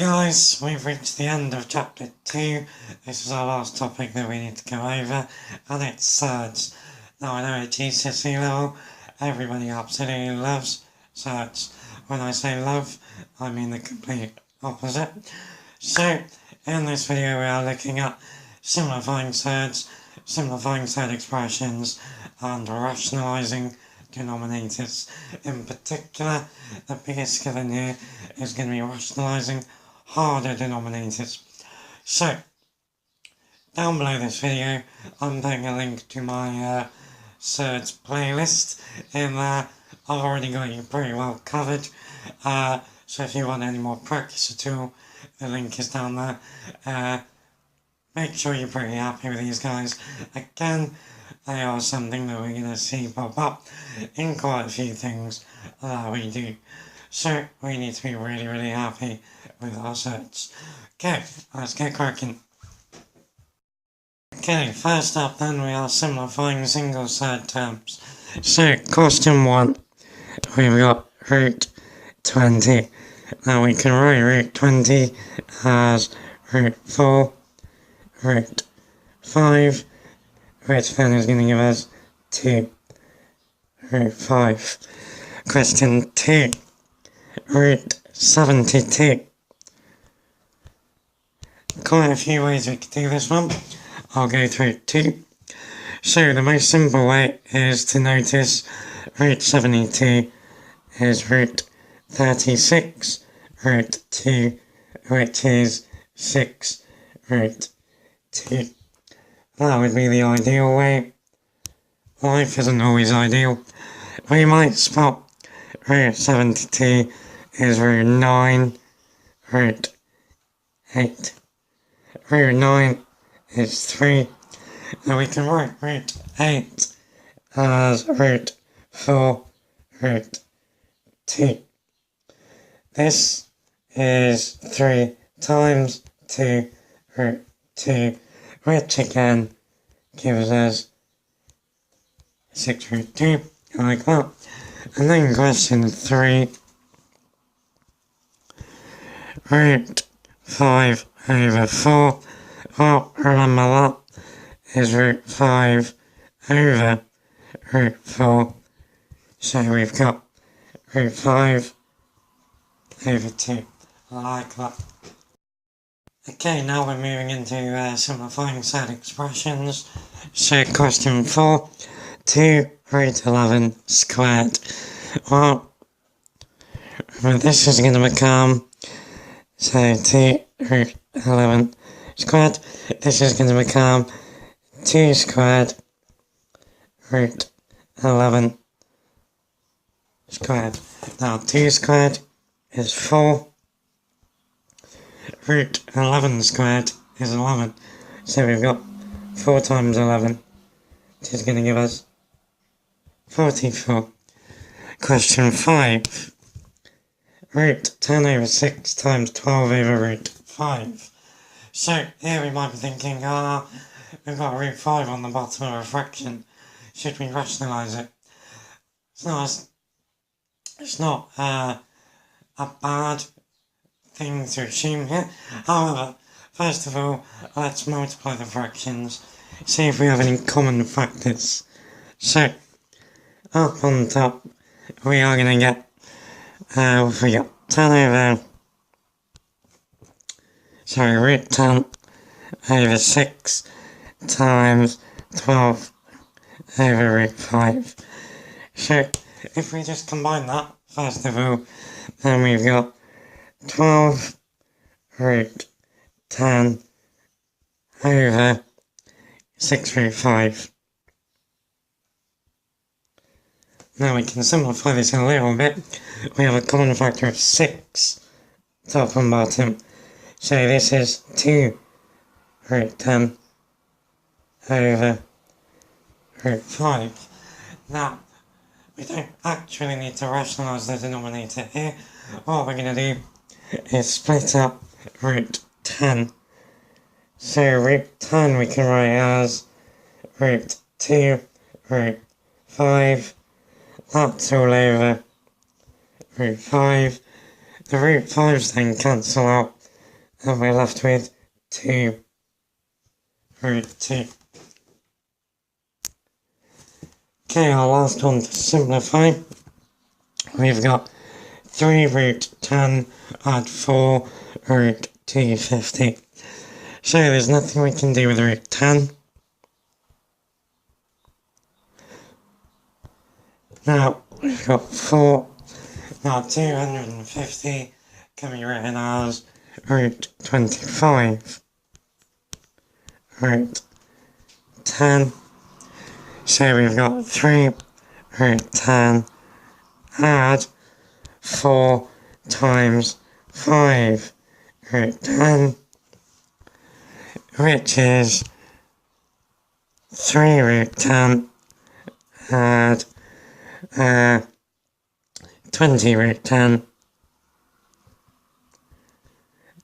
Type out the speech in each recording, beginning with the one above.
guys, we've reached the end of chapter 2. This is our last topic that we need to go over, and it's surds. Now I know at GCSE level, everybody absolutely loves surds. When I say love, I mean the complete opposite. So, in this video we are looking at simplifying surds, simplifying surd expressions, and rationalising denominators. In particular, the biggest skill in here is going to be rationalising harder denominators. So, down below this video, I'm putting a link to my Surds playlist. In there, I've already got you pretty well covered. So if you want any more practice at all, the link is down there. Make sure you're pretty happy with these guys. Again, they are something that we're going to see pop up in quite a few things that we do. So we need to be really, really happy with our surds. Okay, let's get cracking. Okay, first up then we are simplifying single surd terms. So, question 1, we've got root 20. Now we can write root 20 as root 4, root 5, which then is going to give us 2, root 5. Question 2, root 72. Quite a few ways we could do this one. I'll go through 2. So the most simple way is to notice root 72 is root 36, root 2, which is 6, root 2. That would be the ideal way. Life isn't always ideal. We might spot root 72 is root 9, root 8. Root 9 is 3. Now we can write root 8 as root 4, root 2. This is 3 times 2, root 2, which again gives us 6 root 2, like that. And then question 3, root 5 over 4. Well, remember that is root 5 over root 4. So we've got root 5 over 2, like that. Okay, now we're moving into simplifying surd expressions. So question 4, 2 root 11 squared. Well, this is going to become, so 2 root 11 squared. This is going to become 2 squared root 11 squared. Now 2 squared is 4. Root 11 squared is 11. So we've got 4 times 11, which is going to give us 44. Question 5. Root 10 over 6 times 12 over root 5. So here we might be thinking, we've got root 5 on the bottom of a fraction. Should we rationalise it? It's not a bad thing to assume here. However, first of all, let's multiply the fractions, see if we have any common factors. So, up on top, we are going to get, we got 10 over, root 10 over 6 times 12 over root 5. So, if we just combine that, first of all, then we've got 12 root 10 over 6 root 5. Now we can simplify this a little bit. We have a common factor of 6, top and bottom. So this is 2 root 10 over root 5. Now, we don't actually need to rationalise the denominator here. What we're going to do is split up root 10. So root 10 we can write as root 2 root 5. That's all over root 5. The root 5s then cancel out and we're left with 2 root 2. Okay, our last one to simplify. We've got 3 root 10 add 4 root 250. So there's nothing we can do with root 10. Now we've got 4. Now 250 can be written as root 25 root 10. So we've got 3 root 10 add 4 times 5 root 10, which is 3 root 10 add 20 root 10,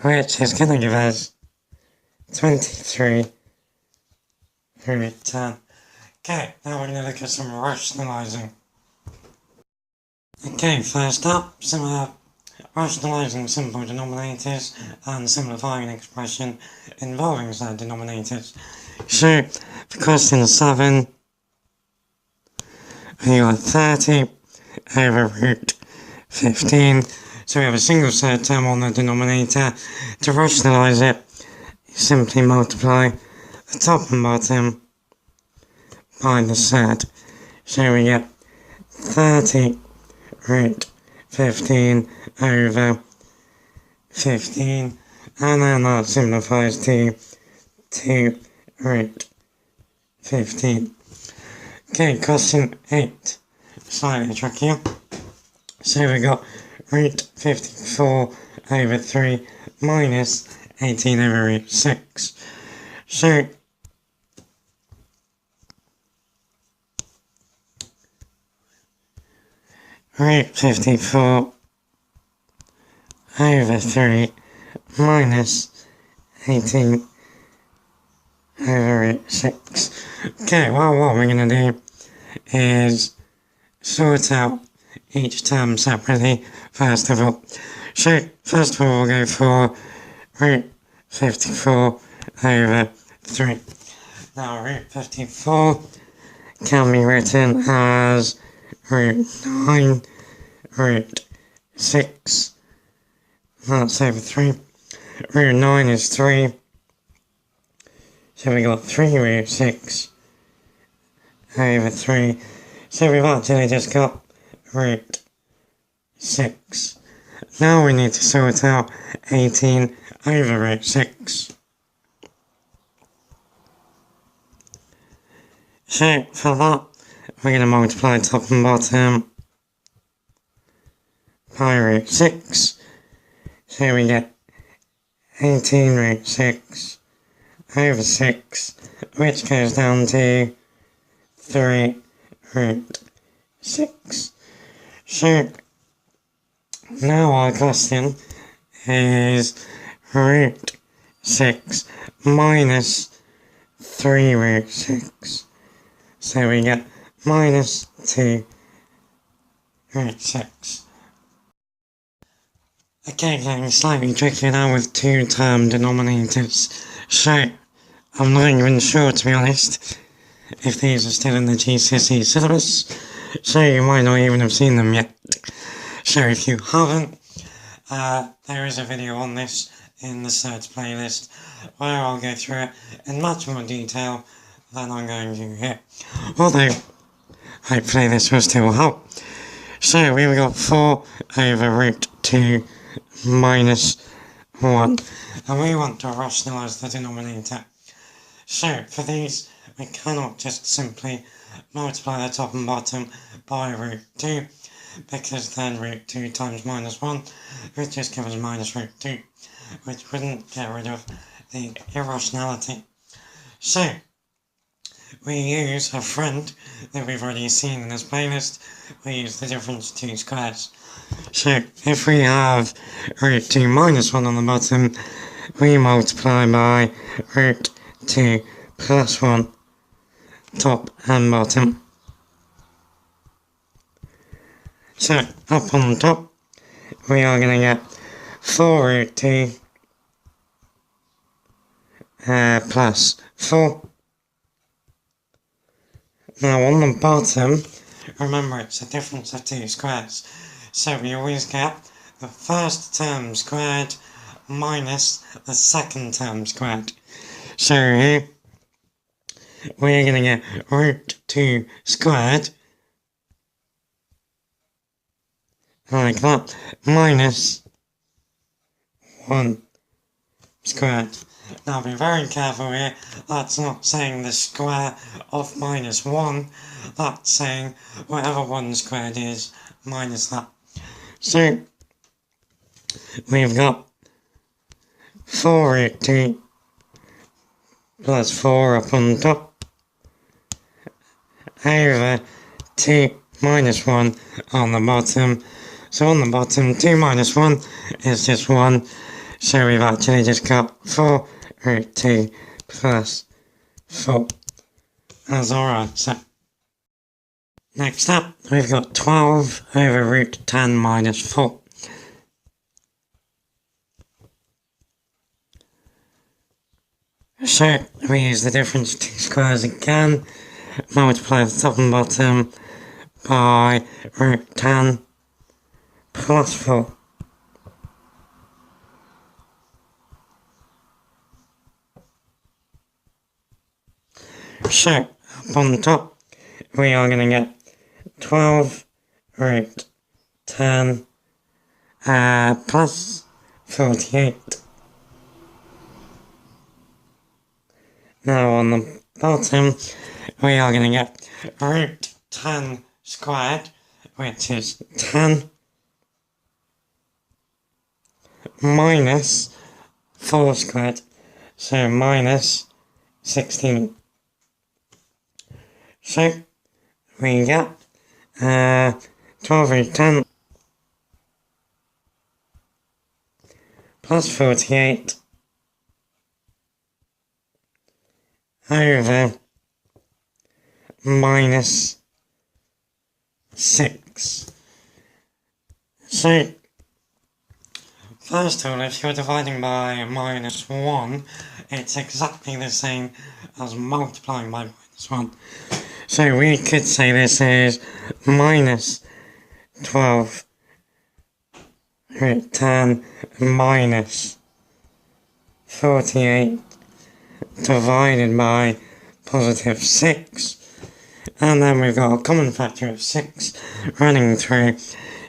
which is going to give us 23 root 10. Okay, now we're going to look at some rationalising. Okay, first up, some rationalising simple denominators and simplifying an expression involving said denominators. So, for question 7, we got 30 over root 15. So we have a single surd term on the denominator. To rationalise it, you simply multiply the top and bottom by the surd. So we get 30 root 15 over 15, and then that simplifies to 2 root 15. Okay, question 8, slightly trickier. So we got root 54 over 3 minus 18 over root 6. So root 54 over 3 minus 18 over root 6. Okay, well, what we're going to do is sort out each term separately, first of all. So, first of all, we'll go for root 54 over 3. Now, root 54 can be written as root 9 root 6, that's over 3. Root 9 is 3, so we got 3 root 6 over 3. So we've actually just got root 6. Now we need to sort out 18 over root 6. So for that, we're going to multiply top and bottom by root 6. So we get 18 root 6 over 6, which goes down to 3 root 6. So now our question is root 6 minus 3 root 6. So we get minus 2 root 6. Okay, getting slightly trickier now with 2-term denominators. So, I'm not even sure, to be honest, if these are still in the GCSE syllabus. So you might not even have seen them yet. So if you haven't, there is a video on this in the Surds playlist where I'll go through it in much more detail than I'm going to here. Although, hopefully this will still help. So we've got 4 over root 2 minus 1, and we want to rationalise the denominator. So for these, we cannot just simply multiply the top and bottom by root 2, because then root 2 times minus 1 would just give us minus root 2, which wouldn't get rid of the irrationality. So we use a friend that we've already seen in this playlist. We use the difference of 2 squares. So if we have root 2 minus 1 on the bottom, we multiply by root 2 plus 1, top and bottom. So up on the top, we are going to get 4 root 2 plus 4. Now on the bottom, remember it's a difference of 2 squares, so we always get the first term squared minus the second term squared. So here we're going to get root 2 squared, like that, minus 1 squared. Now be very careful here, that's not saying the square of minus 1, that's saying whatever 1 squared is minus that. So we've got 4 root 2 plus 4 up on top over 2 minus 1 on the bottom. So on the bottom 2 minus 1 is just 1, so we've actually just got 4 root 2 plus 4 as our answer. Next up, we've got 12 over root 10 minus 4. So we use the difference of 2 squares again, multiply the top and bottom by root 10 plus 4. So, up on the top, we are going to get 12 root 10 plus 48. Now on the bottom, we are going to get root 10 squared, which is 10, minus 4 squared, so minus 16. So we get 12 root 10 plus 48 over minus 6. So first of all, if you're dividing by minus 1, it's exactly the same as multiplying by minus 1. So we could say this is minus 12 root 10 minus 48 divided by positive 6. And then we've got a common factor of 6 running through.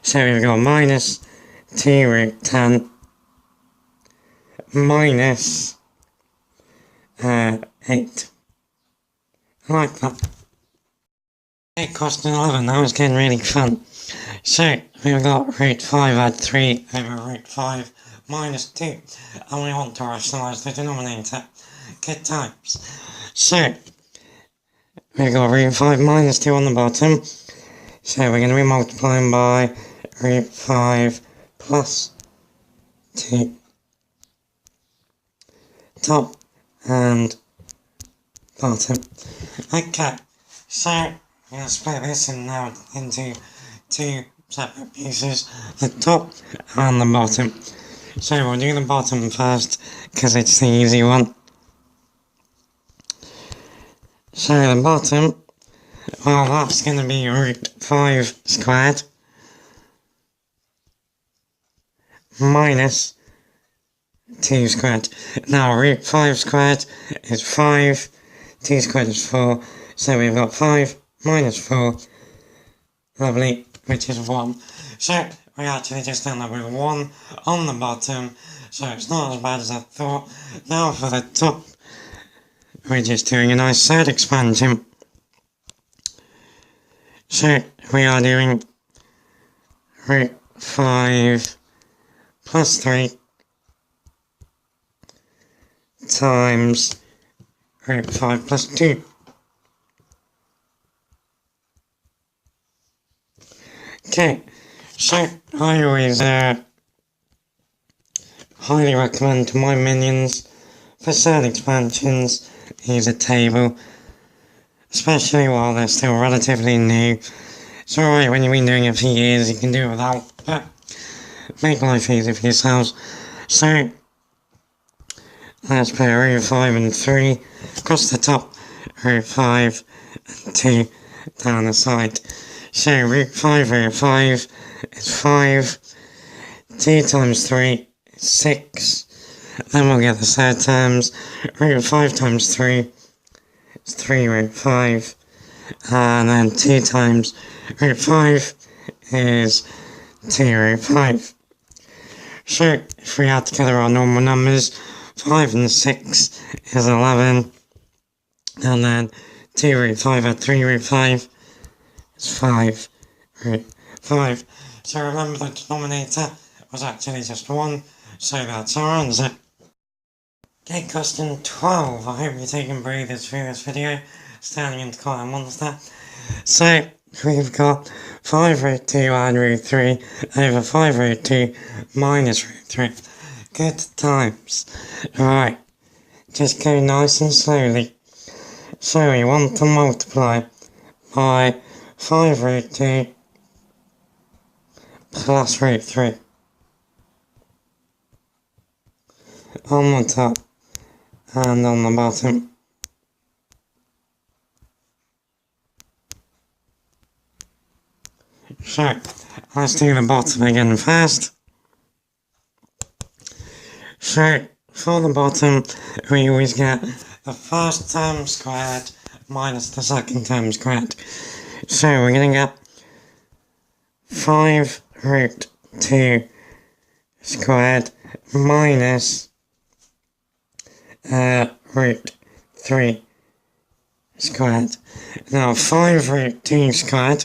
So we've got minus 2 root 10 minus 8. Like that. Okay, question 11, that was getting really fun. So, we've got root 5 add 3 over root 5 minus 2. And we want to rationalise the denominator. Good times. So, we've got root 5 minus 2 on the bottom. So, we're going to be multiplying by root 5 plus 2. Top and bottom. Okay, so we're going to split this in now into 2 separate pieces, the top and the bottom. So we'll do the bottom first, because it's the easy one. So the bottom, well, that's going to be root 5 squared minus 2 squared. Now root 5 squared is 5, 2 squared is 4, so we've got 5 minus 4, lovely, which is 1. So we actually just end up with 1 on the bottom, so it's not as bad as I thought. Now for the top, we're just doing a nice side expansion. So we are doing root 5 plus 3 times root 5 plus 2. Okay, so I always highly recommend to my minions for certain expansions use a table, especially while they're still relatively new. It's alright when you've been doing it for years, you can do it without, but make life easy for yourselves. So let's put root 5 and 3 across the top, root 5 and 2 down the side. So root 5 is 5, 2 times 3 is 6, then we'll get the third terms, root 5 times 3 is 3 root 5, and then 2 times root 5 is 2 root 5. So if we add together our normal numbers, 5 and 6 is 11, and then 2 root 5 and 3 root 5 is 5 root 5. So remember the denominator was actually just 1, so that's our answer. Okay, question 12. I hope you're taking breathers through this video, standing into quite a monster. So we've got 5 root 2 and root 3 over 5 root 2 minus root 3. Good times. Right, just go nice and slowly. So we want to multiply by 5 root 2 plus root 3 on the top and on the bottom. So let's do the bottom again first. So for the bottom we always get the first term squared minus the second term squared. So we're going to get 5 root 2 squared minus root 3 squared. Now 5 root 2 squared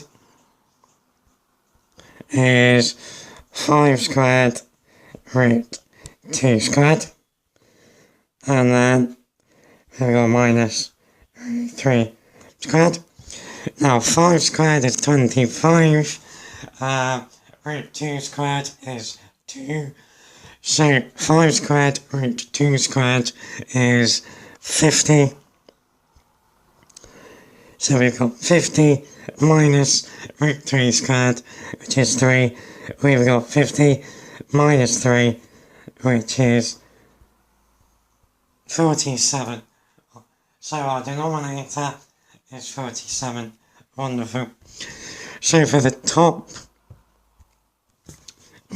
is 5 squared root 2 squared, and then we've got minus root 3 squared. Now 5 squared is 25, root 2 squared is 2, so 5 squared root 2 squared is 50. So we've got 50 minus root 3 squared, which is 3. We've got 50 minus 3, which is 47. So our denominator is 47. Wonderful. So for the top,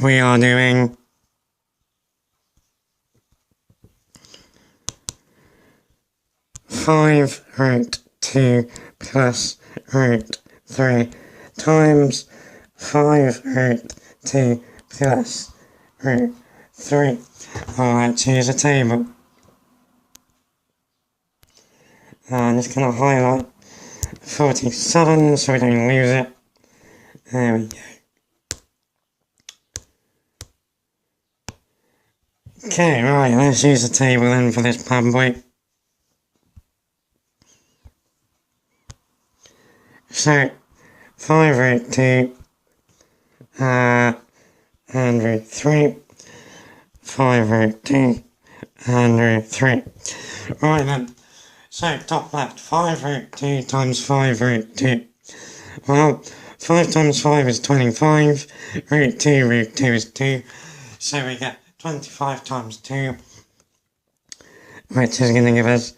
we are doing 5 root 2 plus root 3 times 5 root 2 plus root 3. Alright, choose a table. And it's going to highlight 47 so we don't lose it. There we go. Okay, right, let's use the table then for this bad boy. So, 5 root 2 and root 3, 5 root 2 and root 3. Right then, so top left, 5 root 2 times 5 root 2. Well, 5 times 5 is 25, root 2 is 2, so we get 25 times 2, which is going to give us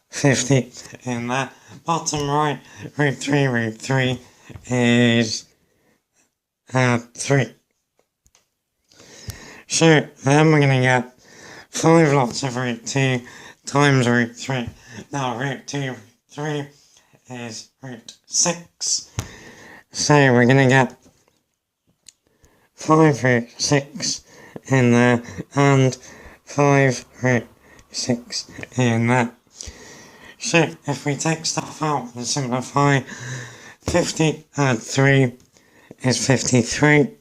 50 in there. Bottom right, root 3 is 3. So then we're going to get 5 lots of root 2 times root 3. Now root 3 is root 6. So we're going to get 5 root 6 in there and 5 root 6 in there. So if we take stuff out and simplify, 50 add 3 is 53.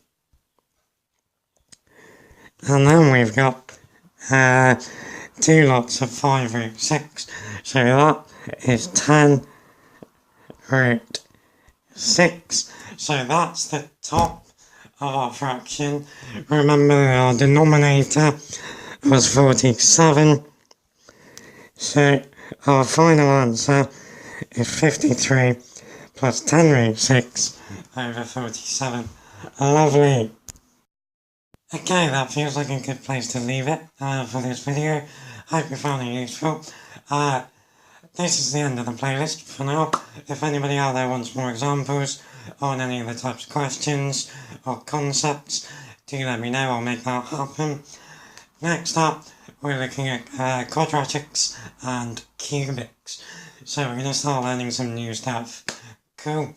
And then we've got 2 lots of 5 root 6. So that is 10 root 6. So that's the top of our fraction. Remember our denominator was 47. So our final answer is 53 plus 10 root 6 over 47. Lovely. Okay, that feels like a good place to leave it for this video. Hope you found it useful. This is the end of the playlist for now. If anybody out there wants more examples on any of the types of questions or concepts, do let me know, I'll make that happen. Next up, we're looking at quadratics and cubics. So we're going to start learning some new stuff. Cool.